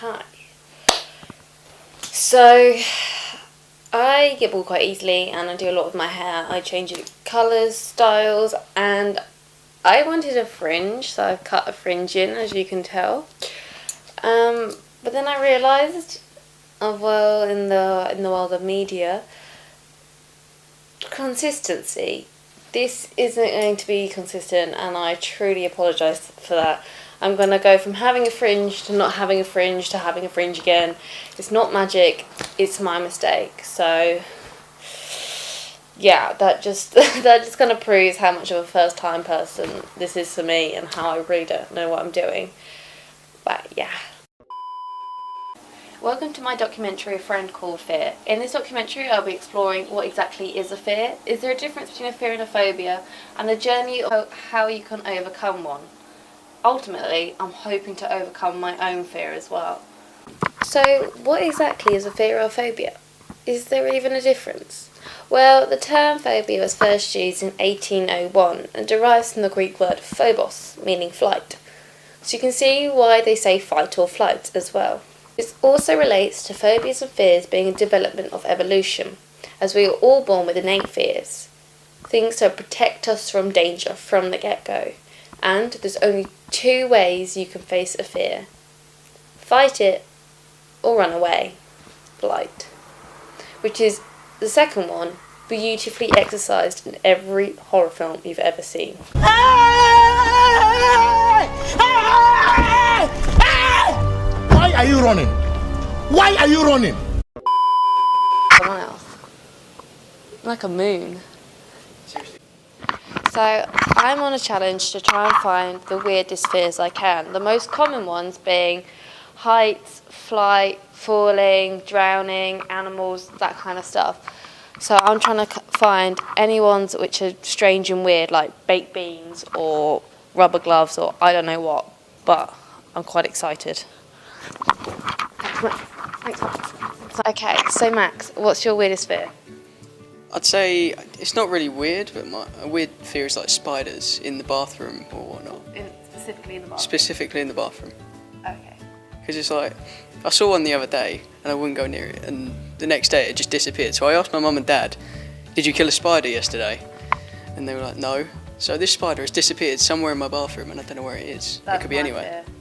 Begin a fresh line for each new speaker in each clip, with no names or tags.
Hi. So, I get bored quite easily and I do a lot with my hair. I change it colours, styles, and I wanted a fringe, so I've cut a fringe in, as you can tell. But then I realised, well, in the world of media, consistency. This isn't going to be consistent, and I truly apologise for that. I'm going to go from having a fringe to not having a fringe to having a fringe again. It's not magic, it's my mistake. So, yeah, that just kind of proves how much of a first time person this is for me and how I really don't know what I'm doing. But yeah. Welcome to my documentary, A Friend Called Fear. In this documentary I'll be exploring what exactly is a fear, is there a difference between a fear and a phobia, and the journey of how you can overcome one. Ultimately, I'm hoping to overcome my own fear as well. So, what exactly is a fear or a phobia? Is there even a difference? Well, the term phobia was first used in 1801 and derives from the Greek word phobos, meaning flight. So you can see why they say fight or flight as well. This also relates to phobias and fears being a development of evolution, as we are all born with innate fears, things that protect us from danger from the get-go. And there's only two ways you can face a fear: fight it or run away, flight, which is the second one beautifully exercised in every horror film you've ever seen.
Why are you running? Why are you running?
Someone else. Like a moon. So I'm on a challenge to try and find the weirdest fears I can. The most common ones being heights, flight, falling, drowning, animals, that kind of stuff. So I'm trying to find any ones which are strange and weird, like baked beans or rubber gloves or I don't know what. But I'm quite excited. Thanks, Max. Okay, so Max, what's your weirdest fear?
I'd say it's not really weird, but a weird fear is like spiders in the bathroom or whatnot.
Specifically in the bathroom?
Specifically in the bathroom.
Okay.
Because it's like, I saw one the other day and I wouldn't go near it, and the next day it just disappeared. So I asked my mum and dad, did you kill a spider yesterday? And they were like, no. So this spider has disappeared somewhere in my bathroom and I don't know where it is.
That's
it could be anywhere.
Fear.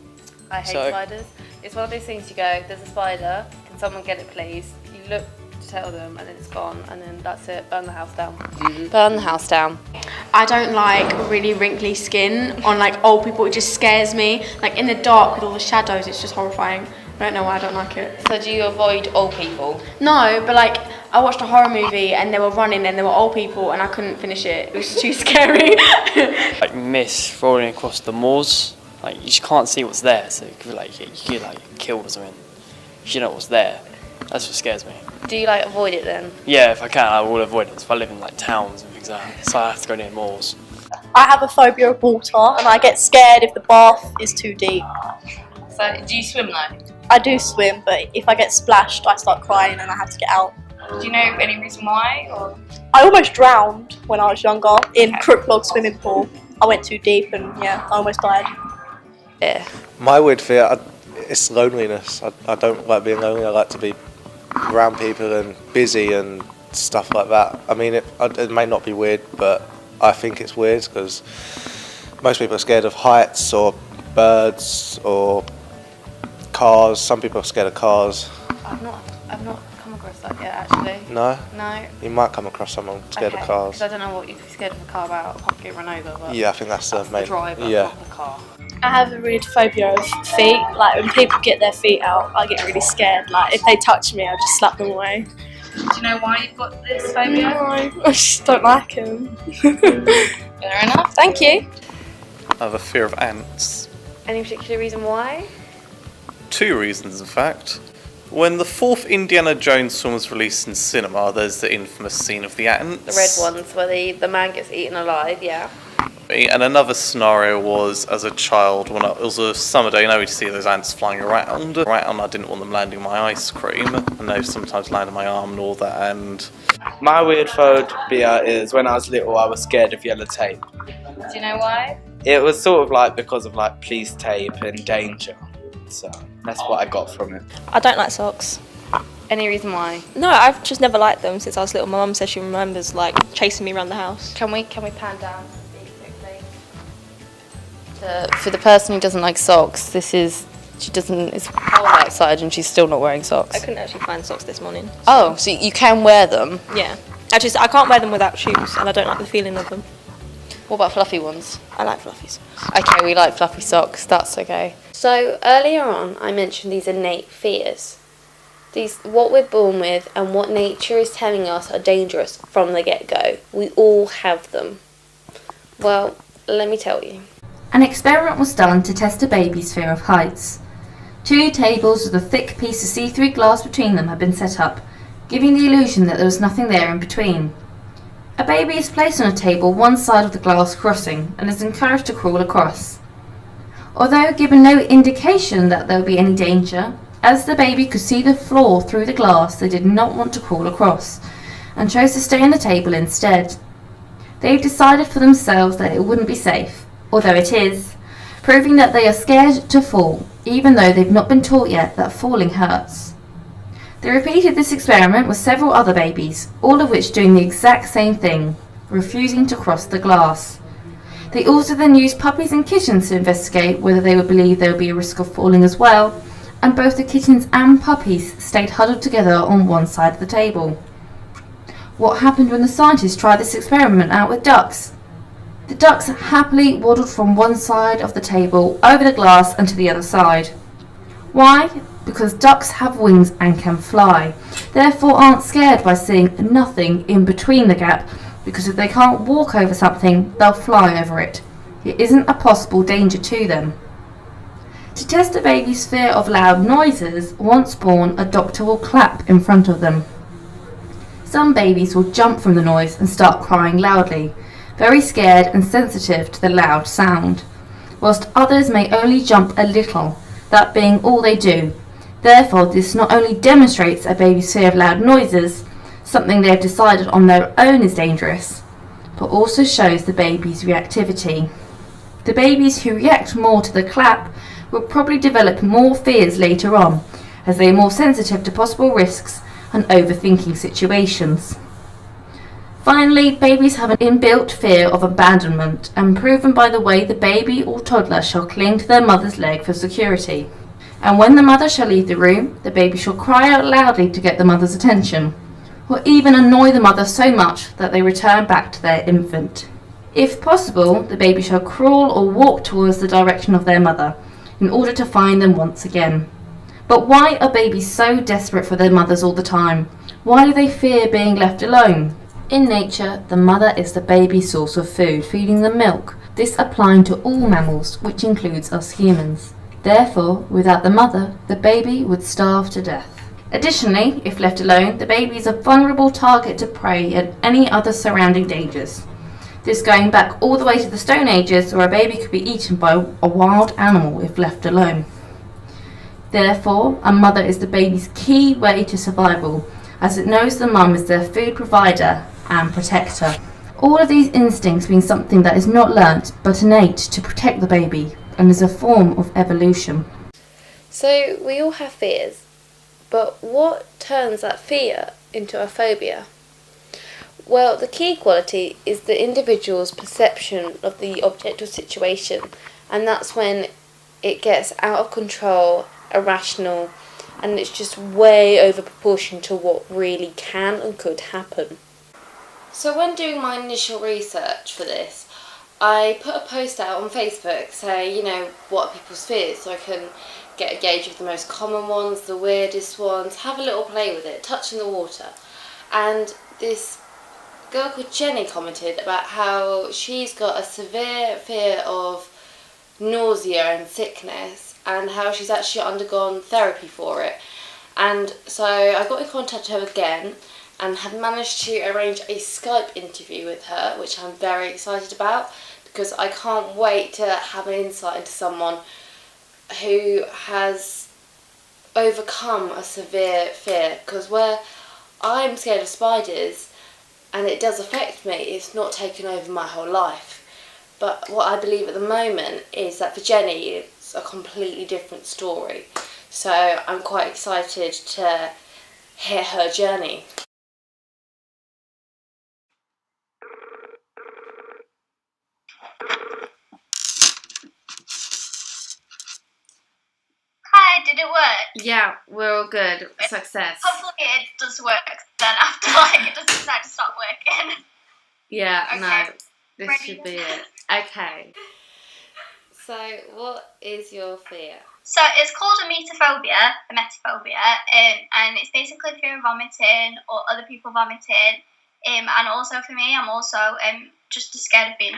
I hate spiders. It's one of those things you go, there's a spider, can someone get it please? You look to tell them and then it's gone, and then that's it, burn the house down. Mm-hmm. Burn the house down.
I don't like really wrinkly skin on like old people, it just scares me. Like in the dark with all the shadows, it's just horrifying. I don't know why I don't like it.
So do you avoid old people?
No, but like I watched a horror movie and they were running and there were old people and I couldn't finish it. It was too scary.
Like mist rolling across the moors. Like you just can't see what's there, so you could get killed or something. You know what's there. That's what scares me.
Do you like avoid it then?
Yeah, if I can, I will avoid it. If I live in like towns and things like that, so I have to go near malls.
I have a phobia of water, and I get scared if the bath is too deep.
So do you swim though?
I do swim, but if I get splashed, I start crying and I have to get out.
Do you know any reason why? Or?
I almost drowned when I was younger in Crook Log swimming pool. I went too deep and yeah, I almost died.
Yeah.
My weird fear, it's loneliness. I don't like being lonely. I like to be around people and busy and stuff like that. I mean, it may not be weird, but I think it's weird because most people are scared of heights or birds or cars. Some people are scared of cars.
I've not come across that yet, actually.
No?
No.
You might come across someone scared of cars.
Because I don't know what you'd be scared of a car about. I'll get run over. But
yeah, I think that's the main.
The driver,
yeah.
not the car.
I have a weird phobia of feet. Like when people get their feet out, I get really scared. Like if they touch me, I'll just slap them away.
Do you know why you've got this phobia?
No, I just don't like them.
Fair enough, thank you.
I have a fear of ants.
Any particular reason why?
Two reasons, in fact. When the fourth Indiana Jones film was released in cinema, there's the infamous scene of the ants.
The red ones where the man gets eaten alive, yeah.
And another scenario was, as a child, when it was a summer day, we'd see those ants flying around. I didn't want them landing my ice cream, and they sometimes land on my arm and all that, and...
My weird phobia is when I was little, I was scared of yellow tape.
Do you know why?
It was sort of like because of like police tape and danger. So that's what I got from it.
I don't like socks.
Any reason why?
No, I've just never liked them since I was little. My mum says she remembers like chasing me around the house.
Can we pan down quickly? For the person who doesn't like socks, it's cold outside and she's still not wearing socks.
I couldn't actually find socks this morning.
Oh, so you can wear them?
Yeah. I can't wear them without shoes, and I don't like the feeling of them.
What about fluffy ones?
I like fluffy socks.
Okay, we like fluffy socks, that's okay. So earlier on I mentioned these innate fears. These, what we're born with and what nature is telling us are dangerous from the get-go. We all have them. Well, let me tell you.
An experiment was done to test a baby's fear of heights. 2 tables with a thick piece of see-through glass between them had been set up, giving the illusion that there was nothing there in between. A baby is placed on a table one side of the glass crossing and is encouraged to crawl across. Although given no indication that there would be any danger, as the baby could see the floor through the glass, they did not want to crawl across and chose to stay on the table instead. They've decided for themselves that it wouldn't be safe, although it is, proving that they are scared to fall, even though they've not been taught yet that falling hurts. They repeated this experiment with several other babies, all of which doing the exact same thing, refusing to cross the glass. They also then used puppies and kittens to investigate whether they would believe there would be a risk of falling as well, and both the kittens and puppies stayed huddled together on one side of the table. What happened when the scientists tried this experiment out with ducks? The ducks happily waddled from one side of the table over the glass and to the other side. Why? Because ducks have wings and can fly, therefore aren't scared by seeing nothing in between the gap, because if they can't walk over something, they'll fly over it. It isn't a possible danger to them. To test a baby's fear of loud noises, once born, a doctor will clap in front of them. Some babies will jump from the noise and start crying loudly, very scared and sensitive to the loud sound, whilst others may only jump a little, that being all they do. Therefore, this not only demonstrates a baby's fear of loud noises, something they have decided on their own is dangerous, but also shows the baby's reactivity. The babies who react more to the clap will probably develop more fears later on, as they are more sensitive to possible risks and overthinking situations. Finally, babies have an inbuilt fear of abandonment, and proven by the way the baby or toddler shall cling to their mother's leg for security. And when the mother shall leave the room, the baby shall cry out loudly to get the mother's attention, or even annoy the mother so much that they return back to their infant. If possible, the baby shall crawl or walk towards the direction of their mother, in order to find them once again. But why are babies so desperate for their mothers all the time? Why do they fear being left alone? In nature, the mother is the baby's source of food, feeding them milk, this applying to all mammals, which includes us humans. Therefore, without the mother, the baby would starve to death. Additionally, if left alone, the baby is a vulnerable target to prey and any other surrounding dangers. This going back all the way to the Stone Ages, where a baby could be eaten by a wild animal if left alone. Therefore, a mother is the baby's key way to survival, as it knows the mum is their food provider and protector. All of these instincts being something that is not learnt but innate to protect the baby, and is a form of evolution.
So we all have fears, but what turns that fear into a phobia? Well, the key quality is the individual's perception of the object or situation, and that's when it gets out of control, irrational, and it's just way over proportion to what really can and could happen. So when doing my initial research for this, I put a post out on Facebook saying, what are people's fears, so I can get a gauge of the most common ones, the weirdest ones, have a little play with it, touch in the water. And this girl called Jenny commented about how she's got a severe fear of nausea and sickness, and how she's actually undergone therapy for it. And so I got in contact with her again and have managed to arrange a Skype interview with her, which I'm very excited about, because I can't wait to have an insight into someone who has overcome a severe fear. Because where I'm scared of spiders and it does affect me, it's not taken over my whole life. But what I believe at the moment is that for Jenny, it's a completely different story. So I'm quite excited to hear her journey.
Hi, did it work?
Yeah, we're all good. Success.
Hopefully it does work then after it doesn't decide to stop working.
Yeah,
Okay.
no, this
Ready?
should be it. Okay. So, what is your fear?
So it's called emetophobia, and it's basically fear of vomiting or other people vomiting. And also for me, I'm also just scared of being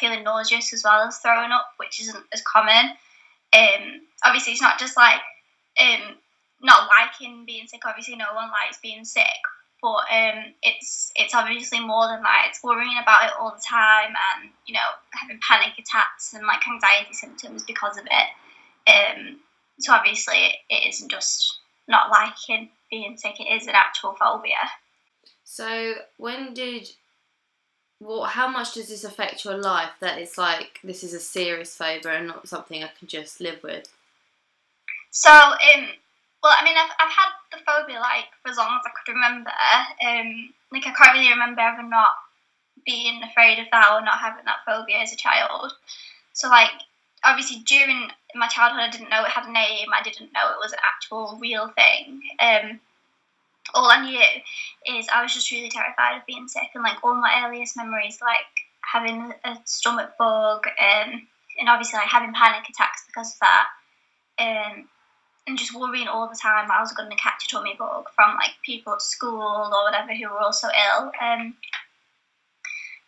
feeling nauseous as well as throwing up, which isn't as common. Obviously, it's not just not liking being sick. Obviously, no one likes being sick, but it's obviously more than that. It's worrying about it all the time, and having panic attacks and anxiety symptoms because of it. So obviously, it isn't just not liking being sick. It is an actual phobia.
So, how much does this affect your life? That it's this is a serious phobia and not something I can just live with.
So, well, I mean, I've had the phobia for as long as I could remember. I can't really remember ever not being afraid of that or not having that phobia as a child. So, obviously during my childhood, I didn't know it had a name. I didn't know it was an actual real thing. All I knew is I was just really terrified of being sick, and all my earliest memories, having a stomach bug, and obviously having panic attacks because of that. And just worrying all the time that I was going to catch a tummy bug from people at school or whatever who were also ill. And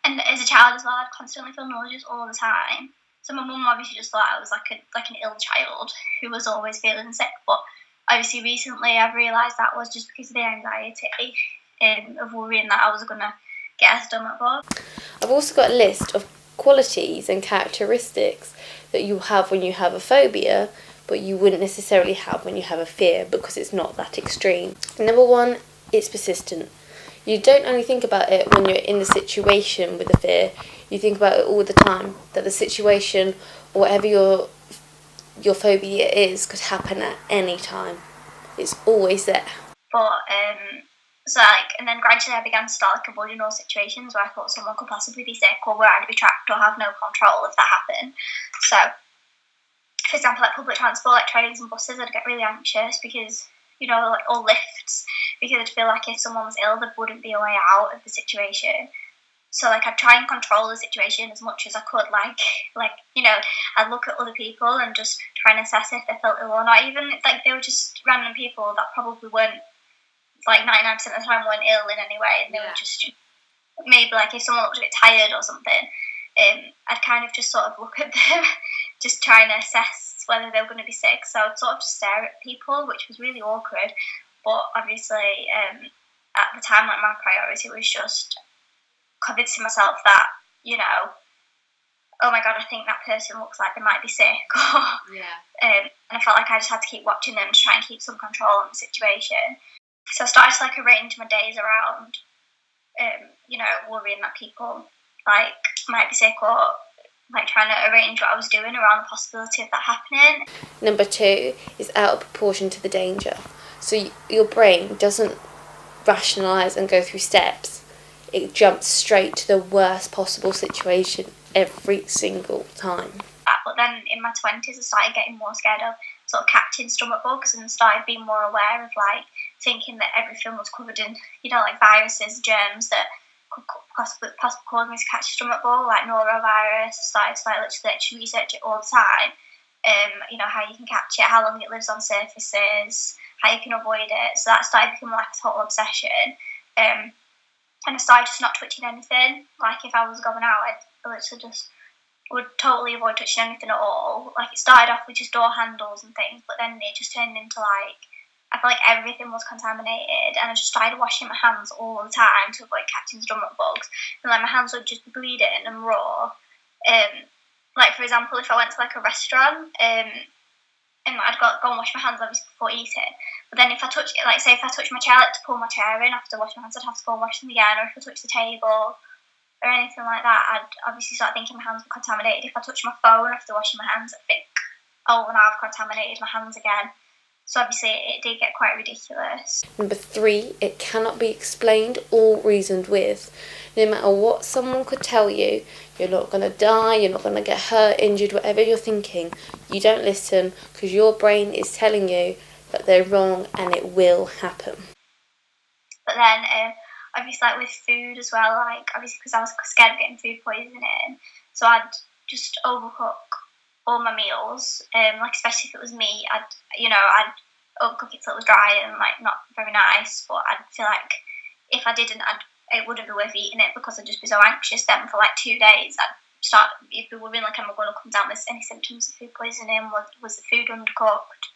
as a child as well, I'd constantly feel nauseous all the time. So my mum obviously just thought I was an ill child who was always feeling sick. But obviously recently I've realised that was just because of the anxiety of worrying that I was going to get a stomach bug.
I've also got a list of qualities and characteristics that you have when you have a phobia, but you wouldn't necessarily have when you have a fear because it's not that extreme. Number one, it's persistent. You don't only think about it when you're in the situation with the fear, you think about it all the time, that the situation or whatever your phobia is could happen at any time. It's always there.
But, and then gradually I began to start avoiding all situations where I thought someone could possibly be sick or where I'd be trapped or have no control if that happened. So, for example, public transport, trains and buses, I'd get really anxious because, or lifts, because I'd feel like if someone was ill, there wouldn't be a way out of the situation. So, I'd try and control the situation as much as I could. I'd look at other people and just try and assess if they felt ill or not. Even if, they were just random people that probably weren't, 99% of the time weren't ill in any way. And they were just, maybe, if someone looked a bit tired or something, I'd kind of just sort of look at them, just trying to assess whether they were going to be sick. So I'd sort of just stare at people, which was really awkward. But obviously, at the time, my priority was just convincing myself that, oh my God, I think that person looks like they might be sick. And I felt like I just had to keep watching them to try and keep some control on the situation. So I started to arrange my days around, worrying that people might be sick or trying to arrange what I was doing around the possibility of that happening.
Number two is out of proportion to the danger. So your brain doesn't rationalise and go through steps. It jumps straight to the worst possible situation every single time.
But then in my 20s, I started getting more scared of sort of catching stomach bugs and started being more aware of thinking that everything was covered in, viruses, germs that could possibly cause me to catch a stomach bug, like norovirus. I started to literally research it all the time. How you can catch it, how long it lives on surfaces, how you can avoid it. So that started becoming a total obsession. And I started just not touching anything. If I was going out, I literally just would totally avoid touching anything at all. It started off with just door handles and things, but then it just turned into I felt like everything was contaminated, and I just started washing my hands all the time to avoid catching stomach bugs. And my hands would just be bleeding and raw. For example, if I went to a restaurant, and I'd go and wash my hands obviously before eating. But then if I touch it, say if I touch my chair, I had to pull my chair in after washing my hands, I'd have to go and wash them again. Or if I touch the table or anything like that, I'd obviously start thinking my hands were contaminated. If I touch my phone after washing my hands, I'd think oh, now I've contaminated my hands again. So obviously it did get quite ridiculous.
Number 3, it cannot be explained or reasoned with. No matter what someone could tell you, you're not going to die, you're not going to get hurt, injured, whatever you're thinking, you don't listen because your brain is telling you that they're wrong and it will happen.
But then obviously like with food as well, like obviously because I was scared of getting food poisoning, so I'd just overcook all my meals, like especially if it was meat, I'd overcook it till it was dry and like not very nice, but I'd feel like if I didn't, it wouldn't be worth eating it because I'd just be so anxious. Then for like 2 days I'd start be worrying like, am I going to come down with any symptoms of food poisoning, was the food undercooked?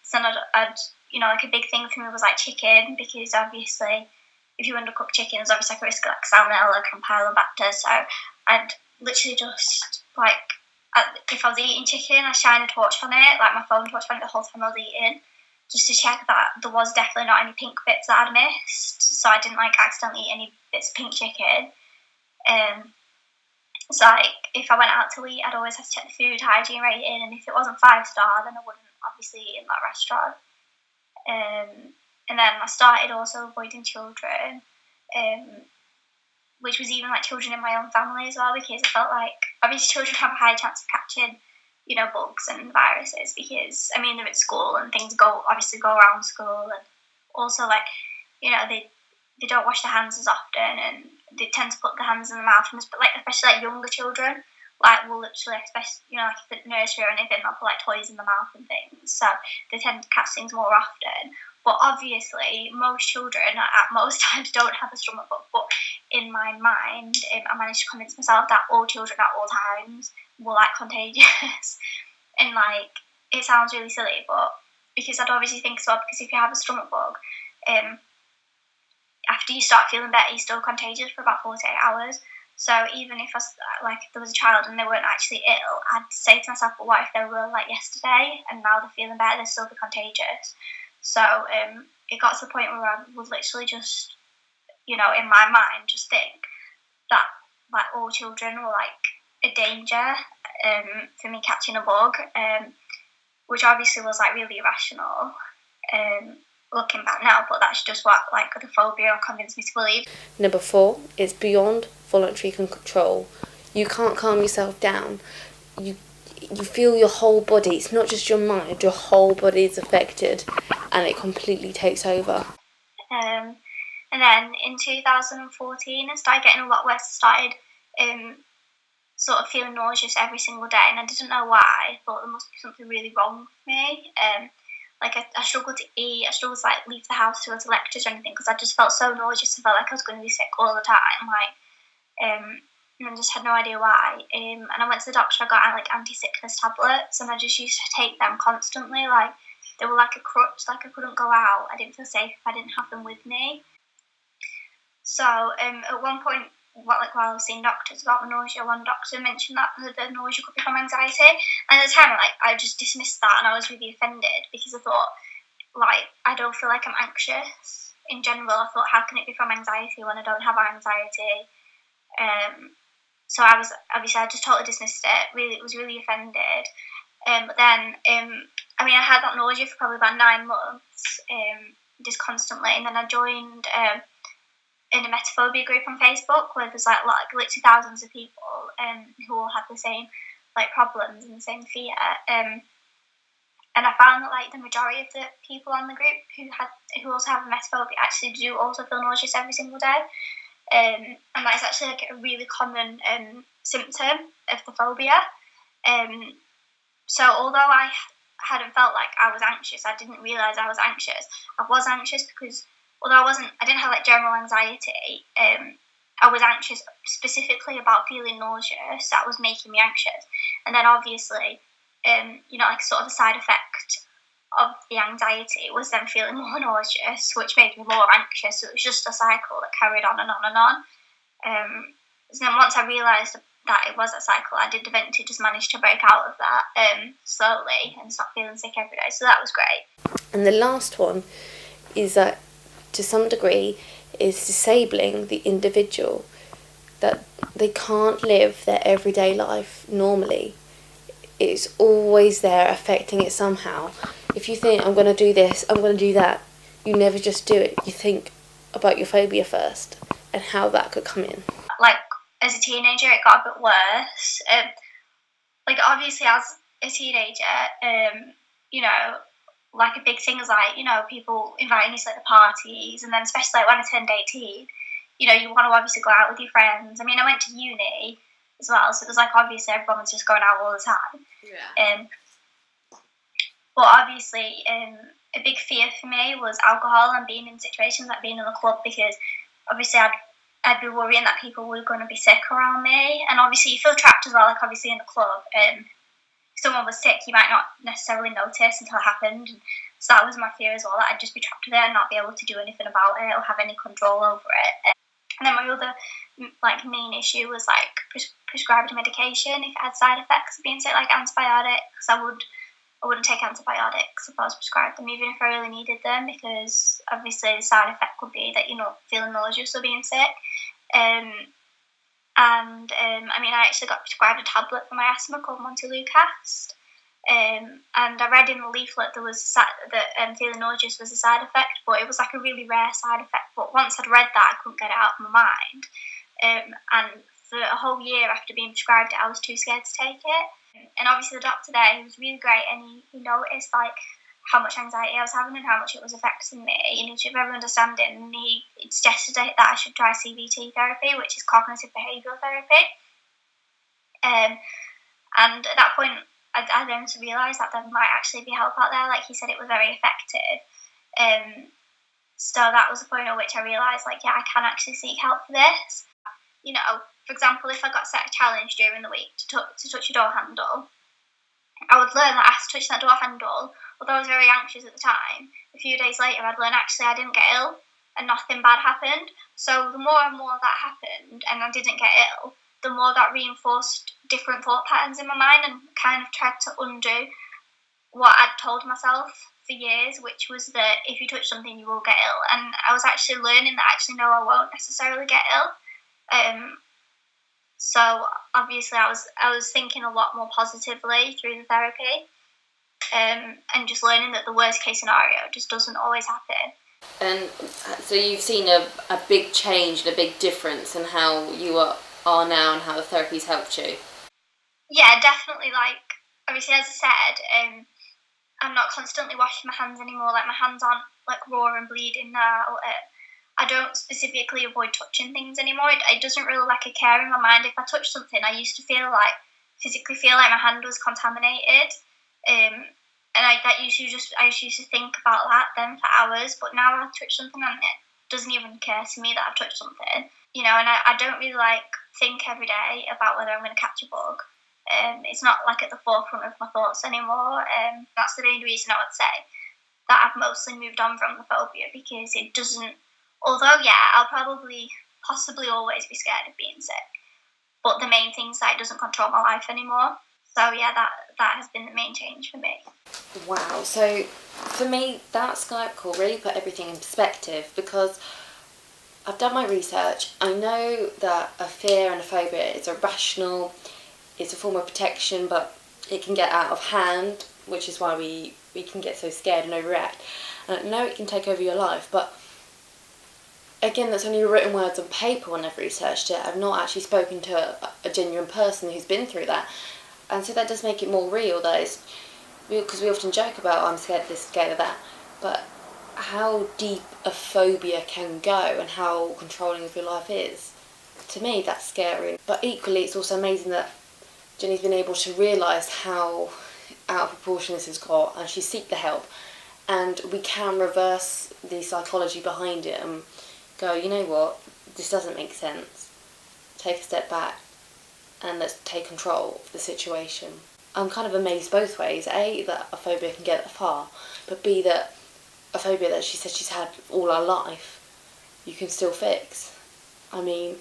So I'd like a big thing for me was like chicken, because obviously if you undercook chicken there's obviously like a risk of like salmonella, campylobacter, so I'd literally just like, if I was eating chicken, I shine a torch on it, like my phone torch on it the whole time I was eating, just to check that there was definitely not any pink bits that I'd missed, so I didn't like accidentally eat any bits of pink chicken. So like if I went out to eat, I'd always have to check the food hygiene rating, and if it wasn't 5-star, then I wouldn't obviously eat in that restaurant. And then I started also avoiding children, which was even like children in my own family as well, because I felt like obviously children have a high chance of catching, bugs and viruses, because I mean they're at school and things go around school, and also like, they don't wash their hands as often, and they tend to put their hands in the mouth, but like especially like younger children, like will literally, especially like if the nursery or anything, they'll put like toys in the mouth and things, so they tend to catch things more often. But obviously, most children at most times don't have a stomach bug. But in my mind, I managed to convince myself that all children at all times were like contagious. And like, it sounds really silly, but because I'd obviously think so, because if you have a stomach bug, after you start feeling better, you're still contagious for about 48 hours. So even if if there was a child and they weren't actually ill, I'd say to myself, well, what if they were like yesterday and now they're feeling better, they'll still be contagious. So it got to the point where I would literally just, in my mind, just think that like all children were like a danger for me catching a bug, which obviously was like really irrational looking back now, but that's just what like the phobia convinced me to believe.
Number 4 is beyond voluntary control. You can't calm yourself down. You feel your whole body, it's not just your mind, your whole body is affected and it completely takes over.
And then in 2014 it started getting a lot worse. I started sort of feeling nauseous every single day, and I didn't know why. I thought there must be something really wrong with me. I struggled to eat, I struggled to like leave the house to go to lectures or anything, because I just felt so nauseous. I felt like I was going to be sick all the time, and I just had no idea why. And I went to the doctor, I got like anti-sickness tablets, and I just used to take them constantly. Like they were like a crutch, like I couldn't go out. I didn't feel safe if I didn't have them with me. So at one point, while I was seeing doctors about the nausea, one doctor mentioned that the nausea could be from anxiety, and at the time I just dismissed that, and I was really offended, because I thought, like, I don't feel like I'm anxious in general. I thought, how can it be from anxiety when I don't have anxiety? So I just totally dismissed it. Was really offended. But then I had that nausea for probably about 9 months, just constantly, and then I joined in a metaphobia group on Facebook, where there's like literally thousands of people who all have the same like problems and the same fear. And I found that like the majority of the people on the group who also have emetophobia actually do also feel nauseous every single day. And that's actually like a really common symptom of the phobia. So although I hadn't felt like I was anxious, I didn't realise I was anxious. I was anxious because although I didn't have like general anxiety, I was anxious specifically about feeling nauseous. That was making me anxious. And then obviously, like sort of a side effect of the anxiety was then feeling more nauseous, which made me more anxious. So it was just a cycle that carried on and on and on. So then once I realised that it was a cycle, I did eventually just manage to break out of that slowly and stop feeling sick every day. So that was great.
And the last one is that, to some degree, is disabling the individual, that they can't live their everyday life normally. it's always there affecting it somehow. If you think, I'm going to do this, I'm going to do that, you never just do it. You think about your phobia first and how that could come in.
Like, as a teenager, it got a bit worse. Like, obviously, as a teenager, you know, like a big thing is like, you know, people inviting you to like the parties, and then especially like when I turned 18, you know, you want to obviously go out with your friends. I mean, I went to uni as well, so it was like obviously everyone was just going out all the time.
Yeah.
But obviously, a big fear for me was alcohol and being in situations like being in the club, because obviously I'd be worrying that people were going to be sick around me, and obviously you feel trapped as well. Like obviously in the club, if someone was sick, you might not necessarily notice until it happened. So that was my fear as well, that I'd just be trapped there and not be able to do anything about it or have any control over it. And then my other like main issue was like prescribed medication. If it had side effects of being sick, like antibiotics, I wouldn't take antibiotics if I was prescribed them, even if I really needed them, because obviously the side effect could be that you're not feeling nauseous or being sick. I mean, I actually got prescribed a tablet for my asthma called Montelukast. And I read in the leaflet there was that feeling nauseous was a side effect, but it was like a really rare side effect. But once I'd read that, I couldn't get it out of my mind. And for a whole year after being prescribed it, I was too scared to take it. And obviously the doctor there, he was really great, and he noticed like how much anxiety I was having and how much it was affecting me, and he was very understanding, and he suggested that I should try CBT therapy, which is cognitive behavioural therapy. And at that point, I then realised that there might actually be help out there. Like he said, it was very effective. So that was the point at which I realised, like, yeah, I can actually seek help for this. You know, for example, if I got set a challenge during the week to touch a door handle, I would learn that after touching that door handle, although I was very anxious at the time, a few days later I'd learn actually I didn't get ill and nothing bad happened. So the more and more that happened and I didn't get ill, the more that reinforced different thought patterns in my mind and kind of tried to undo what I'd told myself for years, which was that if you touch something you will get ill. And I was actually learning that actually no, I won't necessarily get ill. So obviously I was thinking a lot more positively through the therapy, and just learning that the worst case scenario just doesn't always happen.
And so you've seen a big change and a big difference in how you are now and how the therapy's helped you.
Yeah, definitely. Like obviously, as I said, I'm not constantly washing my hands anymore. Like my hands aren't like raw and bleeding now. I don't specifically avoid touching things anymore. It doesn't really like a care in my mind. If I touch something, I used to physically feel like my hand was contaminated. And I used to think about that then for hours. But now I touch something and it doesn't even occur to me that I've touched something. You know, and I don't really think every day about whether I'm going to catch a bug. It's not like at the forefront of my thoughts anymore. That's the main reason I would say that I've mostly moved on from the phobia, because it doesn't. Although, yeah, I'll possibly always be scared of being sick, but the main thing is that it doesn't control my life anymore. So, yeah, that has been the main change for me.
Wow, so for me, that Skype call really put everything in perspective, because I've done my research. I know that a fear and a phobia is irrational, it's a form of protection, but it can get out of hand, which is why we can get so scared and overreact. And I know it can take over your life, but again, that's only written words on paper when I've researched it. I've not actually spoken to a genuine person who's been through that. And so that does make it more real, because we often joke about, I'm scared of this, scared of that. But how deep a phobia can go and how controlling of your life is, to me, that's scary. But equally, it's also amazing that Jenny's been able to realise how out of proportion this has got, and she seeked the help. And we can reverse the psychology behind it and go, you know what, this doesn't make sense. Take a step back and let's take control of the situation. I'm kind of amazed both ways. A, that a phobia can get that far, but B, that a phobia that she said she's had all her life, you can still fix. I mean,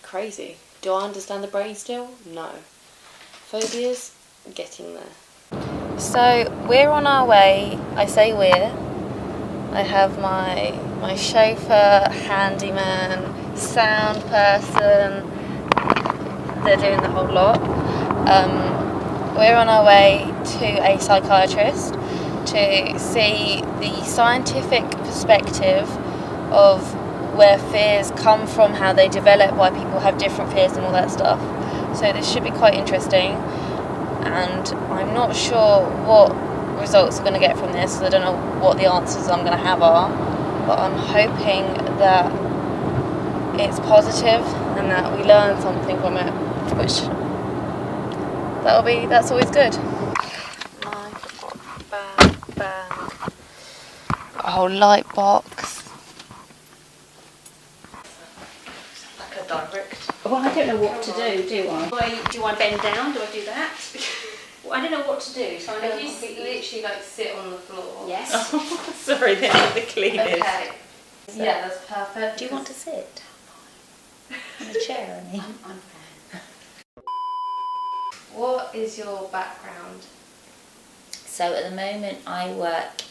crazy. Do I understand the brain still? No. Phobias, getting there. So we're on our way. I say we're. I have my chauffeur, handyman, sound person. They're doing the whole lot. We're on our way to a psychiatrist to see the scientific perspective of where fears come from, how they develop, why people have different fears and all that stuff. So this should be quite interesting, and I'm not sure what results I'm going to get from this, because I don't know what the answers I'm going to have are, but I'm hoping that it's positive and that we learn something from it, which that's always good. Bang. A whole light box. Like a direct.
Well, I don't know what to do I? Do I bend down? Do I do that? Well, I don't know what to do. So I know
If you literally like sit on the floor.
Yes.
Sorry, they're not the cleanest.
Okay. Yeah, that's perfect.
Do you want to sit? In a chair, I mean.
I'm fine.
What is your background?
So at the moment I work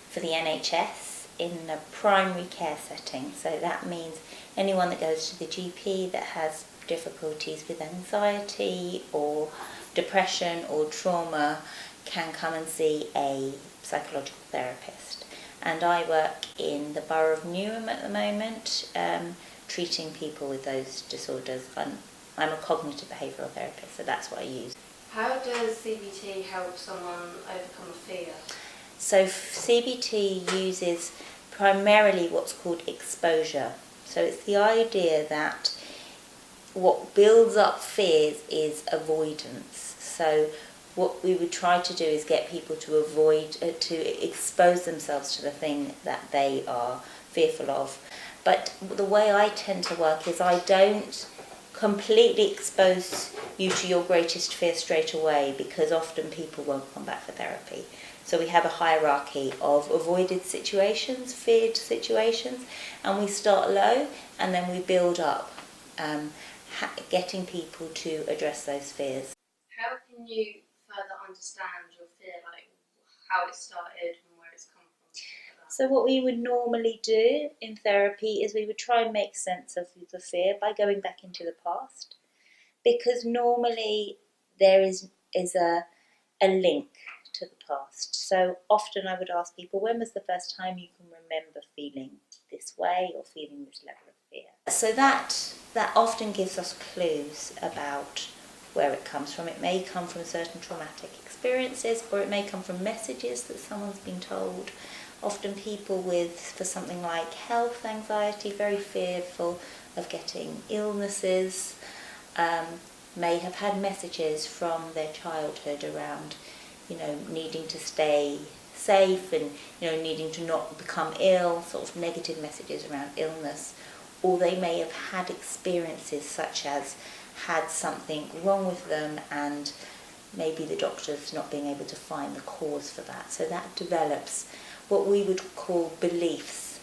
for the NHS in a primary care setting. So that means anyone that goes to the GP that has difficulties with anxiety or depression or trauma can come and see a psychological therapist. And I work in the borough of Newham at the moment, treating people with those disorders. I'm a cognitive behavioural therapist, so that's what I use.
How does CBT help someone overcome a fear?
So CBT uses primarily what's called exposure. So it's the idea that what builds up fears is avoidance. So what we would try to do is get people to to expose themselves to the thing that they are fearful of. But the way I tend to work is I don't completely expose you to your greatest fear straight away, because often people won't come back for therapy. So we have a hierarchy of avoided situations, feared situations, and we start low and then we build up, getting people to address those fears.
How can you further understand your fear, like how it started and where it's come from?
So what we would normally do in therapy is we would try and make sense of the fear by going back into the past, because normally there is a link to the past. So often I would ask people, when was the first time you can remember feeling this way or feeling this level of fear? So that often gives us clues about where it comes from. It may come from certain traumatic experiences, or it may come from messages that someone's been told. Often people for something like health anxiety, very fearful of getting illnesses, may have had messages from their childhood around, needing to stay safe and, needing to not become ill, sort of negative messages around illness. Or they may have had experiences such as had something wrong with them and maybe the doctor's not being able to find the cause for that. So that develops what we would call beliefs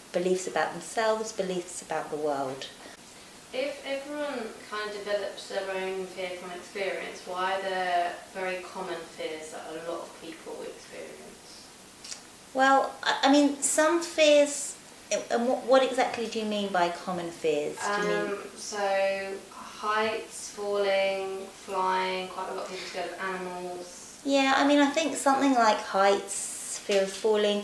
about themselves, beliefs about the world.
If everyone kind of develops their own fear from experience, why are there very common fears that a lot of people experience?
Well, I mean, some fears, and what exactly do you mean by common fears?
So heights, falling, flying, quite a lot of people scared of animals.
Yeah, I mean, I think something like heights, fear of falling,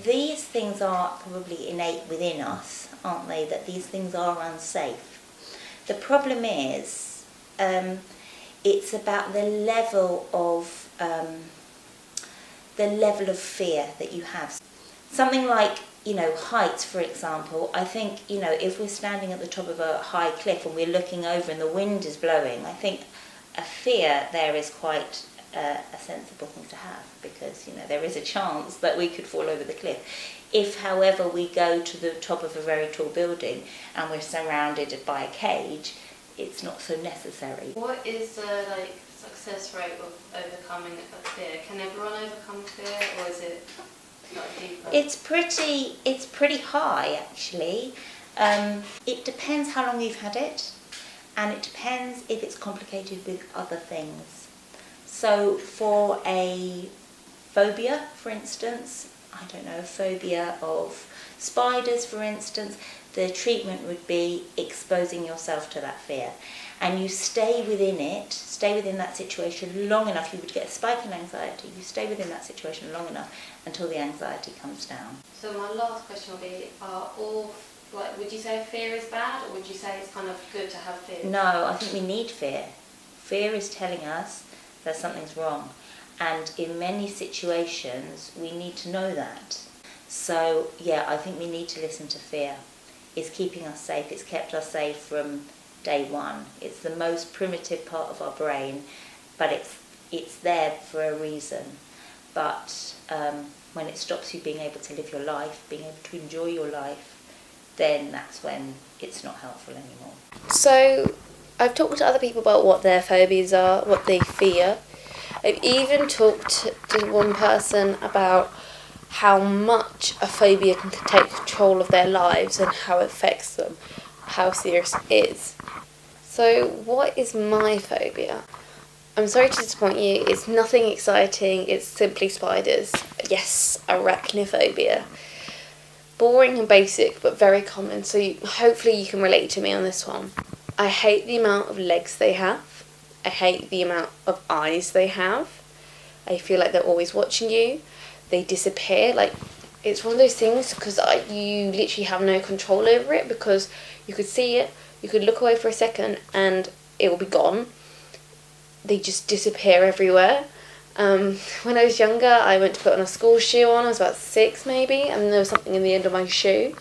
these things are probably innate within us, aren't they? That these things are unsafe. The problem is, it's about the level of fear that you have. Something like, heights, for example. I think, if we're standing at the top of a high cliff and we're looking over and the wind is blowing, I think a fear there is quite a sensible thing to have, because there is a chance that we could fall over the cliff. If, however, we go to the top of a very tall building and we're surrounded by a cage, it's not so necessary.
What is the success rate of overcoming a fear? Can everyone overcome fear, or is it not deeper?
It's pretty high, actually. It depends how long you've had it, and it depends if it's complicated with other things. So for a phobia, for instance, a phobia of spiders, for instance, the treatment would be exposing yourself to that fear. and you stay within it, stay within that situation long enough, you would get a spike in anxiety. You stay within that situation long enough until the anxiety comes down.
So my last question will be, would you say fear is bad, or would you say it's kind of good to have fear?
No, I think we need fear. Fear is telling us that something's wrong. And in many situations, we need to know that. So, yeah, I think we need to listen to fear. It's keeping us safe. It's kept us safe from day one. It's the most primitive part of our brain, but it's there for a reason. But when it stops you being able to live your life, being able to enjoy your life, then that's when it's not helpful anymore.
So I've talked to other people about what their phobias are, what they fear. I've even talked to one person about how much a phobia can take control of their lives and how it affects them, how serious it is. So what is my phobia? I'm sorry to disappoint you, it's nothing exciting, it's simply spiders. Yes, arachnophobia. Boring and basic, but very common, so hopefully you can relate to me on this one. I hate the amount of legs they have. I hate the amount of eyes they have. I feel like they're always watching you. They disappear. Like, it's one of those things because you literally have no control over it, because you could see it, you could look away for a second and it will be gone. They just disappear everywhere. When I was younger, I went to put on a school shoe on. I was about 6 maybe, and there was something in the end of my shoe.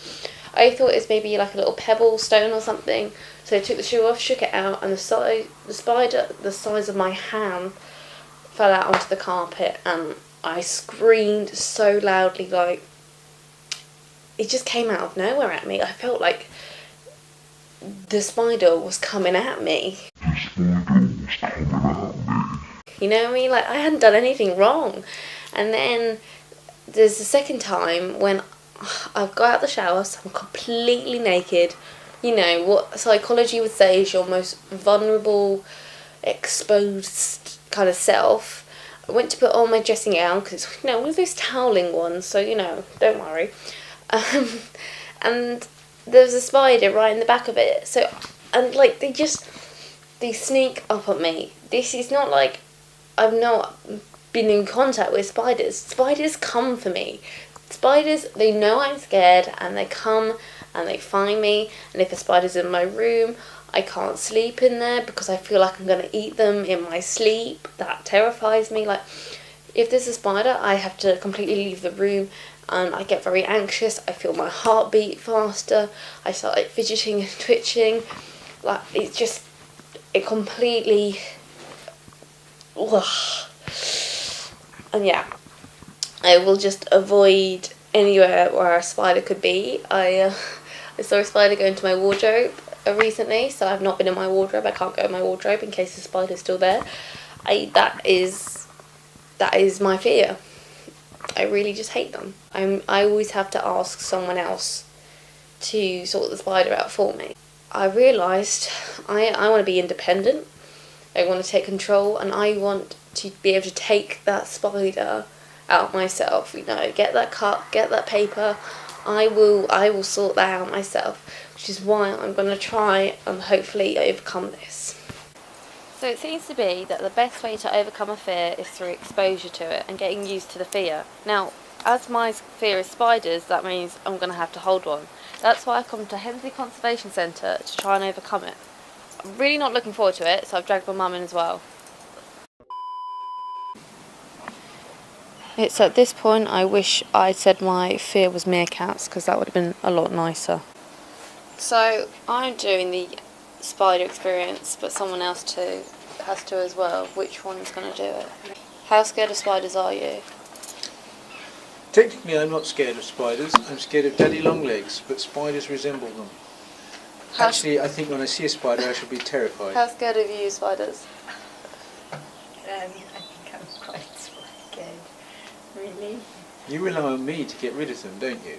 I thought it was maybe like a little pebble stone or something. So I took the shoe off, shook it out, and the spider the size of my hand fell out onto the carpet, and I screamed so loudly, like, it just came out of nowhere at me. I felt like the spider was coming at me. You know what I mean? Like, I hadn't done anything wrong. And then there's the second time when I've got out of the shower, so I'm completely naked. You know, what psychology would say is your most vulnerable, exposed kind of self. I went to put on my dressing gown, because it's, you know, one of those toweling ones, so, you know, don't worry. And there was a spider right in the back of it. So, and, like, they sneak up on me. This is not like I've not been in contact with spiders. Spiders come for me. Spiders, they know I'm scared, and they come and they find me. And if a spider's in my room, I can't sleep in there because I feel like I'm going to eat them in my sleep. That terrifies me. Like, if there's a spider, I have to completely leave the room, and I get very anxious. I feel my heart beat faster. I start like fidgeting and twitching. Like, it completely. Ugh. And yeah, I will just avoid anywhere where a spider could be. I saw a spider go into my wardrobe recently, so I've not been in my wardrobe. I can't go in my wardrobe in case the spider's still there. That is my fear. I really just hate them. I always have to ask someone else to sort the spider out for me. I realised I want to be independent. I want to take control, and I want to be able to take that spider out myself. You know, get that cut, get that paper. I will sort that out myself, which is why I'm going to try and hopefully overcome this. So it seems to be that the best way to overcome a fear is through exposure to it and getting used to the fear. Now, as my fear is spiders, that means I'm going to have to hold one. That's why I've come to Hensley Conservation Centre to try and overcome it. I'm really not looking forward to it, so I've dragged my mum in as well. It's at this point I wish I'd said my fear was meerkats, because that would have been a lot nicer. So I'm doing the spider experience, but someone else too has to as well. Which one's going to do it? How scared of spiders are you?
Technically I'm not scared of spiders, I'm scared of daddy long legs, but spiders resemble them. Actually, I think when I see a spider I should be terrified.
How scared are you, spiders?
I think I'm quite scared, really.
You rely on me to get rid of them, don't you?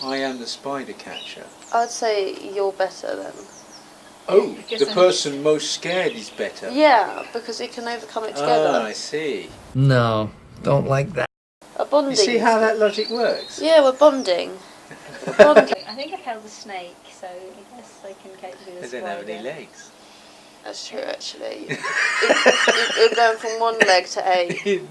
I am the spider catcher.
I'd say you're better then.
Oh, the person most scared is better?
Yeah, because we can overcome it together.
Ah, I see.
No, don't like that.
A bonding.
You see how that logic works?
Yeah, we're bonding. We're bonding.
I think I've held a snake, so I guess I can cope with a
They
spider.
don't have any legs.
That's true, actually. You're going from one leg to 8.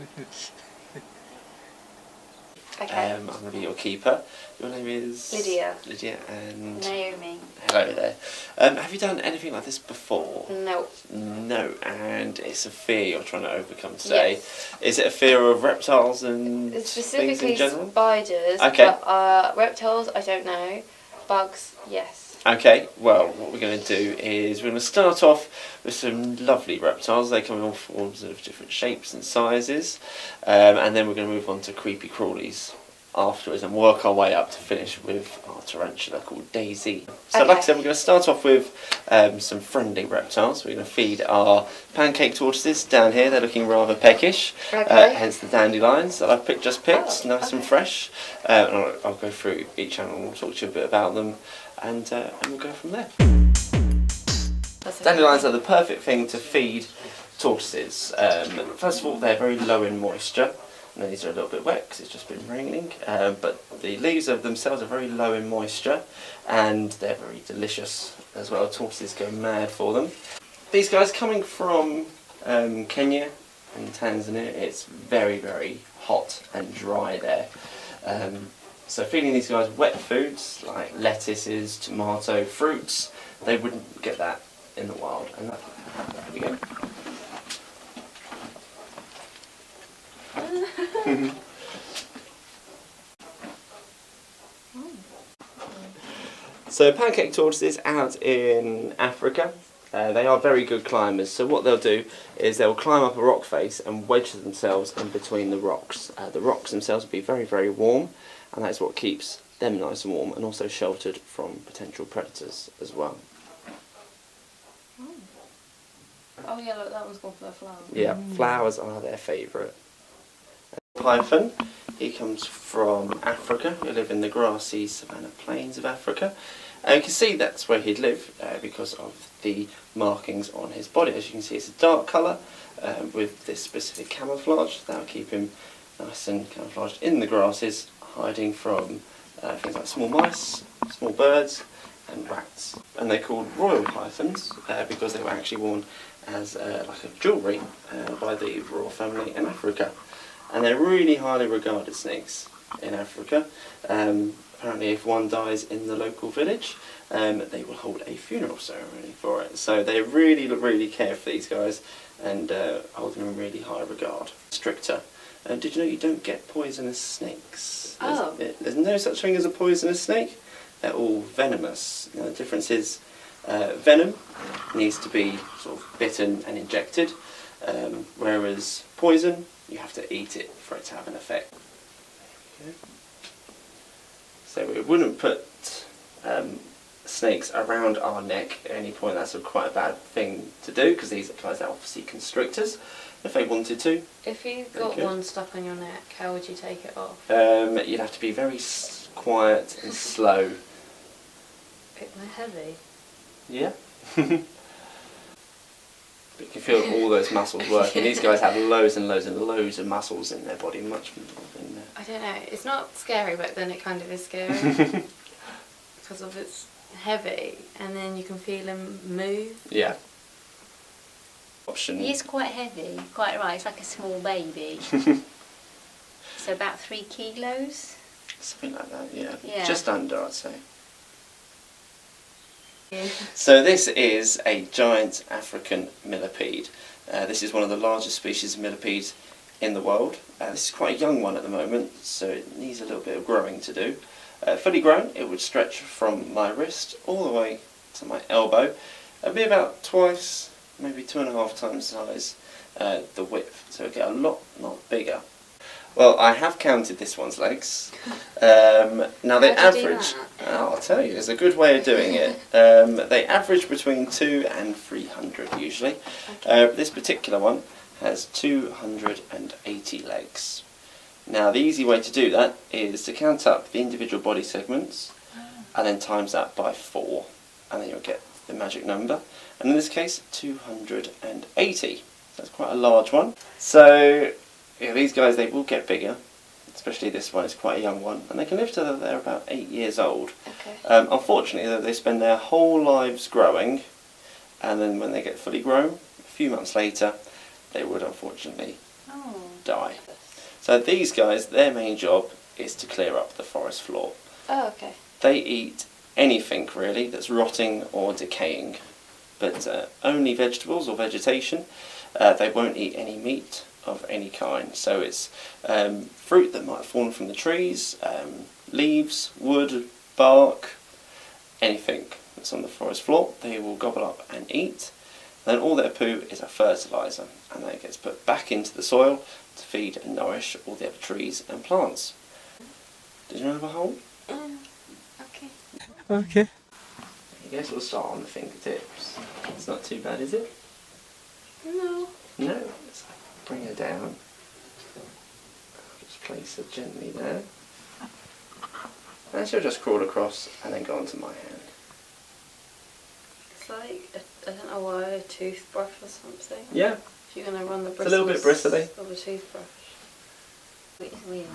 Okay.
I'm going to be your keeper. Your name is?
Lydia.
Lydia, and?
Naomi.
Hello there. Have you done anything like this before?
No.
No, and it's a fear you're trying to overcome today.
Yes.
Is it a fear of reptiles and
It's
things
specifically
in general?
spiders,
Okay.
but reptiles, I don't know. Bugs, yes.
Okay, well, what we're going to do is we're going to start off with some lovely reptiles. They come in all forms of different shapes and sizes, and then we're going to move on to creepy crawlies afterwards and work our way up to finish with our tarantula called Daisy. So like I said, we're going to start off with some friendly reptiles. We're going to feed our pancake tortoises down here. They're looking rather peckish, hence the dandelions that I've just picked, nice and fresh. And I'll go through each animal and we'll talk to you a bit about them. And we'll go from there. Dandelions are the perfect thing to feed tortoises. First of all, they're very low in moisture. And these are a little bit wet because it's just been raining. But the leaves of themselves are very low in moisture, and they're very delicious as well. Tortoises go mad for them. These guys coming from Kenya and Tanzania, it's very, very hot and dry there. So feeding these guys wet foods like lettuces, tomato, fruits, they wouldn't get that in the wild. And there we go. So pancake tortoises out in Africa, they are very good climbers. So what they'll do is they'll climb up a rock face and wedge themselves in between the rocks. The rocks themselves will be very, very warm, and that's what keeps them nice and warm and also sheltered from potential predators as well.
Oh yeah, look, that one's gone for the flowers.
Yeah, flowers are their favourite. Python, he comes from Africa. He lives in the grassy savanna plains of Africa. And you can see that's where he'd live because of the markings on his body. As you can see, it's a dark colour with this specific camouflage. That'll keep him nice and camouflaged in the grasses, hiding from things like small mice, small birds and rats. And they're called royal pythons because they were actually worn as like a jewellery by the royal family in Africa. And they're really highly regarded snakes in Africa. Apparently if one dies in the local village, they will hold a funeral ceremony for it. So they really care for these guys and hold them in really high regard. Stricter. Did you know you don't get poisonous snakes?
Oh.
There's no such thing as a poisonous snake. They're all venomous. Now the difference is venom needs to be sort of bitten and injected, whereas poison, you have to eat it for it to have an effect. Okay. So we wouldn't put snakes around our neck at any point. That's quite a bad thing to do because these guys are obviously constrictors. If they wanted to.
If you got one stuck on your neck, how would you take it off?
You'd have to be very quiet and slow.
They're heavy.
Yeah. But you can feel all those muscles working. These guys have loads and loads and loads of muscles in their body, much more than
I don't know, it's not scary, but then it kind of is scary. Because of it's heavy, and then you can feel them move.
Yeah. Option.
He is quite heavy, quite right, it's like a small baby. So about 3 kilos?
Something like that, yeah.
Yeah.
Just under, I'd say.
Yeah.
So this is a giant African millipede. This is one of the largest species of millipedes in the world. This is quite a young one at the moment, so it needs a little bit of growing to do. Fully grown, it would stretch from my wrist all the way to my elbow. It'd be about twice, maybe 2.5 times the size, the width, so it'd get a lot bigger. Well, I have counted this one's legs. Now they average. I'll tell you, there's a good way of doing it. They average between 200 and 300 usually. This particular one has 280 legs. Now the easy way to do that is to count up the individual body segments and then times that by 4, and then you'll get the magic number. And in this case, 280. That's quite a large one. So yeah, these guys, they will get bigger especially this one is quite a young one, and they can live till they're about 8 years old.
Okay.
Unfortunately, they spend their whole lives growing, and then when they get fully grown, a few months later, they would unfortunately die. So these guys, their main job is to clear up the forest floor.
Oh, okay.
They eat anything really that's rotting or decaying, but only vegetables or vegetation. They won't eat any meat of any kind. So it's fruit that might have fallen from the trees, leaves, wood, bark, anything that's on the forest floor, they will gobble up and eat. Then all their poo is a fertiliser, and that gets put back into the soil to feed and nourish all the other trees and plants. Did you have a hole?
Okay.
Okay. I guess we'll start on the fingertips. It's not too bad, is it?
No.
No. Let's bring her down. Just place her gently there. And she'll just crawl across and then go onto my hand.
It's like, I don't know why, a toothbrush or something.
Yeah.
If you're going to run the
It's a little bit bristly.
of a toothbrush. It's weird.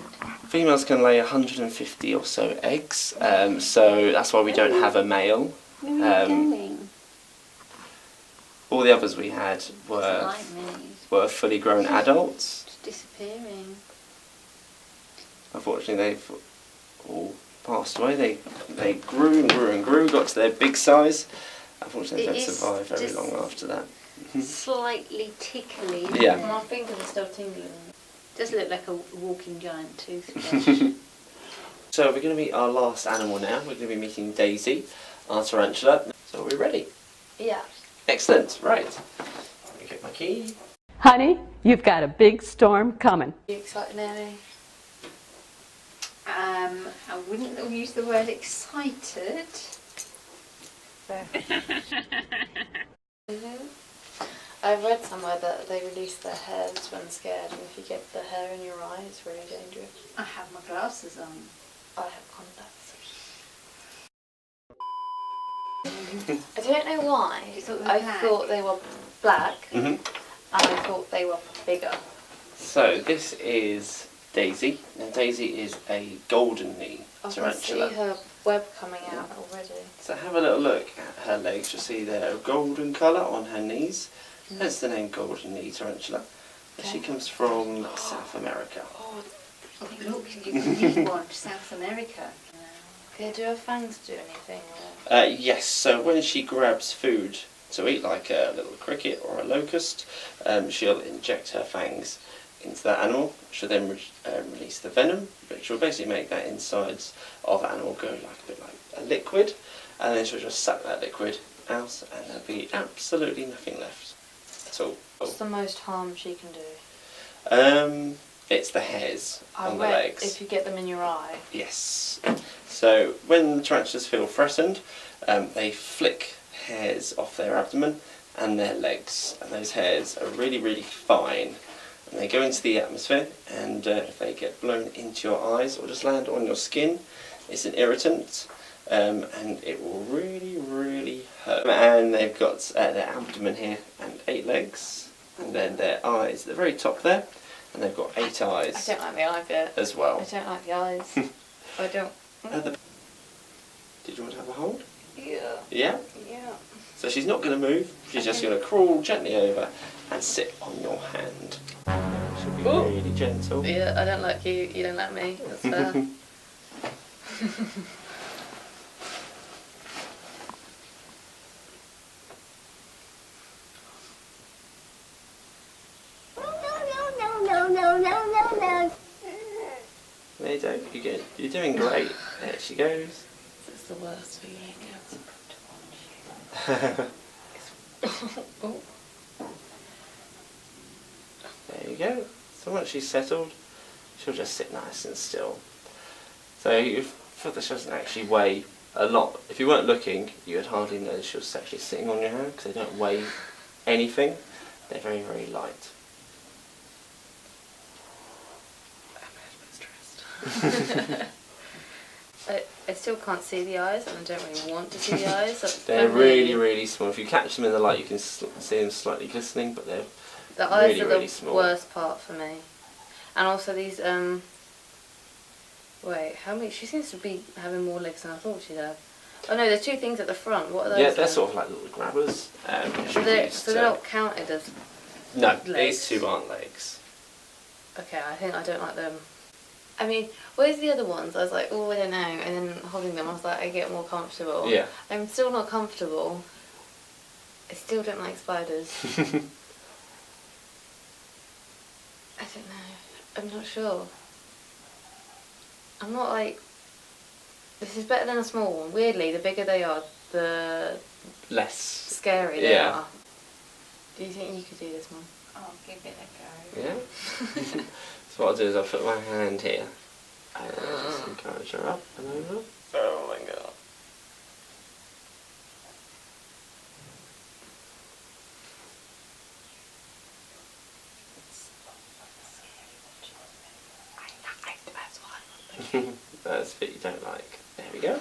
Females can lay 150 or so eggs, so that's why we don't have a male. All the others we had were fully grown adults.
Just disappearing.
Unfortunately, they've all passed away. They grew and grew and grew, got to their big size. Unfortunately, they don't survive very long after that.
Slightly tickly.
Yeah.
My fingers are still tingling.
Does look like a walking giant toothbrush.
So we're going to meet our last animal now. We're going to be meeting Daisy, our tarantula. So are we ready?
Yeah.
Excellent. Right. Let me get my key.
Honey, you've got a big storm coming.
Are you excited, Nanny?
I wouldn't use the word excited.
I read somewhere that they release their hairs when scared, and if you get the hair in your eye, it's really dangerous.
I have my glasses on.
I have contacts. I don't know why. I thought they were black, and I thought they were bigger.
So this is Daisy. Now Daisy is a golden knee
I can
tarantula.
see her web coming out already.
So have a little look at her legs. You'll see they're a golden colour on her knees. Hence the name golden knee tarantula. She comes from South America.
Oh, look, you can need one to South America.
Okay, do her fangs do anything?
Yes, so when she grabs food to eat, like a little cricket or a locust, she'll inject her fangs into that animal. She'll then release the venom, which will basically make that insides of the animal go like a bit like a liquid, and then she'll just suck that liquid out, and there'll be absolutely nothing left at all.
What's the most harm she can do?
It's the hairs on the
read
legs.
if you get them in your eye.
Yes. So when the tarantulas feel threatened, they flick hairs off their abdomen and their legs, and those hairs are really, really fine. And they go into the atmosphere, and if they get blown into your eyes or just land on your skin, it's an irritant, and it will really, really hurt. And they've got their abdomen here and 8 legs, and then their eyes at the very top there, and they've got 8 eyes.
I don't like the eye bit.
As well.
I don't like the eyes. I don't.
Did you want to have a hold?
Yeah.
Yeah?
Yeah.
So she's not going to move, she's just going to crawl gently over and sit on your hand. She'll be really gentle.
Yeah, I don't like you, you don't like me. That's fair.
There you go, you're doing great. There she goes.
This is the worst feeling ever. Oh.
There you go. So once she's settled, she'll just sit nice and still. So you feel that she doesn't actually weigh a lot. If you weren't looking, you would hardly know she was actually sitting on your hand, because they don't weigh anything. They're very, very light.
I still can't see the eyes, and I don't really want to see the eyes.
They're really, really small. If you catch them in the light, you can see them slightly glistening, but they're
the eyes
really,
are
really
the
small.
worst part for me. And also these Wait, how many? She seems to be having more legs than I thought she'd have. Oh no, there's two things at the front. What are those?
Yeah, they're
then?
sort of like little grabbers.
So they're not counted as
No,
legs.
these two aren't legs.
Okay, I think I don't like them. I mean, where's the other ones? I was like, oh, I don't know. And then holding them, I was like, I get more comfortable.
Yeah.
I'm still not comfortable. I still don't like spiders. I don't know. I'm not sure. I'm not like... This is better than a small one. Weirdly, the bigger they are, the
Less
scary they are. Do you think you could do this one?
I'll give it a go.
Yeah. So what I'll do is I'll put my hand here and I'll just encourage her up and over.
Oh my god.
That's the bit you don't like. There we go.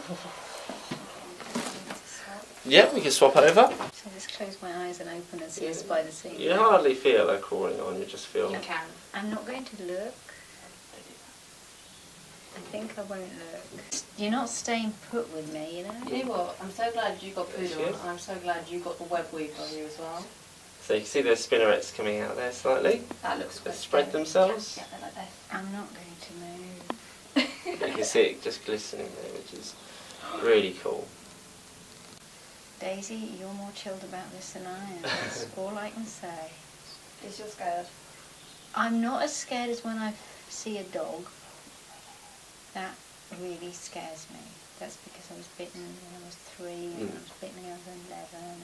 Yeah, we can swap over.
So just close my eyes and open and see a spider seed.
You hardly feel her crawling on, you just feel...
You can.
I'm not going to look. I think I won't look. You're not staying put with me, you know?
You know what? I'm so glad you got poodle on, and I'm so glad you got the web weave on you as well.
So you can see those spinnerets coming out there slightly.
That looks
They
good.
spread themselves.
Yeah, like that.
I'm not going to move.
You can see it just glistening there, which is really cool.
Daisy, you're more chilled about this than I am. That's all I can say.
Is you scared?
I'm not as scared as when I see a dog. That really scares me. That's because I was bitten when I was 3 and I was bitten when I was 11. And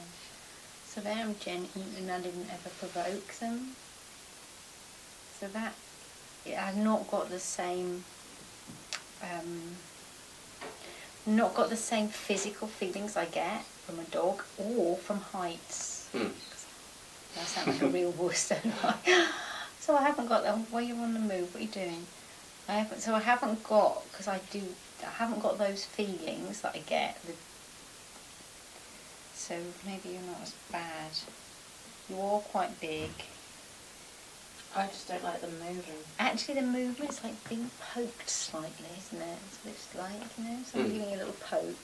so there I'm genuine and I didn't ever provoke them. So that, I've not got the same, not got the same physical feelings I get from a dog or from heights. I sound like a real wuss, don't I? So I haven't got that. While you're on the move, what are you doing? I haven't got, because I haven't got those feelings that I get. So maybe you're not as bad. You're all quite big.
I just don't like them moving.
Actually, the movement's like being poked slightly, isn't it? That's what it's like, you know? So I'm giving you a little poke.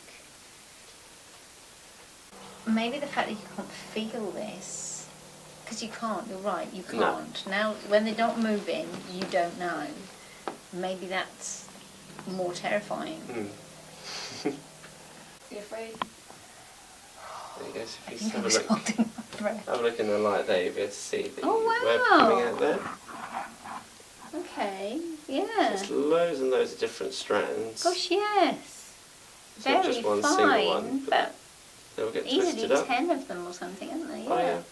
Maybe the fact that you can't feel this, because you can't, you're right, you can't. No. Now, when they're not moving, you don't know. Maybe that's more terrifying.
You afraid?
There you go, so if you just have a look in the light there, you'll be able to see the web
wow.
coming out there.
Okay, yeah.
There's loads and loads of different strands.
Gosh, yes.
It's
Very
not just one
fine,
single one,
but
they'll get
easily
twisted up.
10 of them or something, aren't they?
Oh yeah.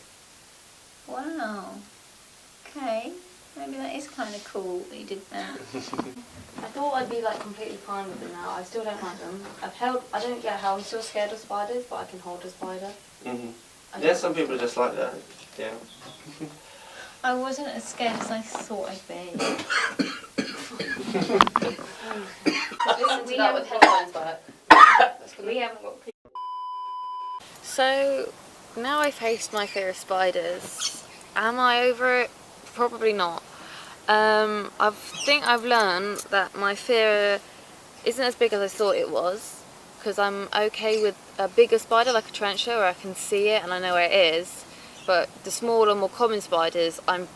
Wow. Okay. Maybe that is kind of cool that you did that.
I thought I'd be like completely fine with them now. I still don't like them. I don't get how I'm still scared of spiders, but I can hold a spider.
Yeah, some people are just like that. Yeah.
I wasn't as scared as I thought I'd be.
Listen to that with headphones back.
We haven't got.
So now I faced my fear of spiders. Am I over it? Probably not. I think I've learned that my fear isn't as big as I thought it was, because I'm okay with a bigger spider like a tarantula where I can see it and I know where it is, but the smaller, more common spiders, I'm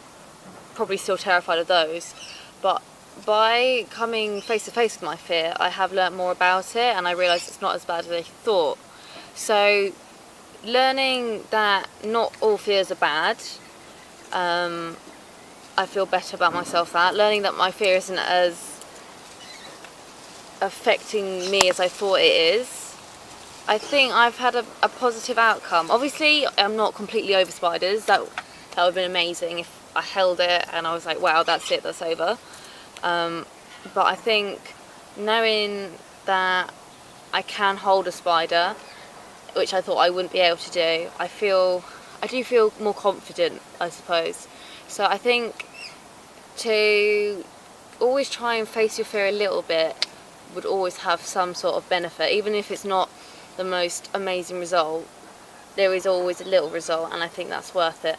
probably still terrified of those. But by coming face to face with my fear, I have learnt more about it and I realise it's not as bad as I thought. So learning that not all fears are bad, I feel better about myself that. Learning that my fear isn't as affecting me as I thought it is. I think I've had a positive outcome. Obviously, I'm not completely over spiders. That would have been amazing if I held it and I was like, wow, that's it, that's over. But I think knowing that I can hold a spider, which I thought I wouldn't be able to do, I do feel more confident, I suppose. So I think to always try and face your fear a little bit would always have some sort of benefit. Even if it's not the most amazing result, there is always a little result, and I think that's worth it.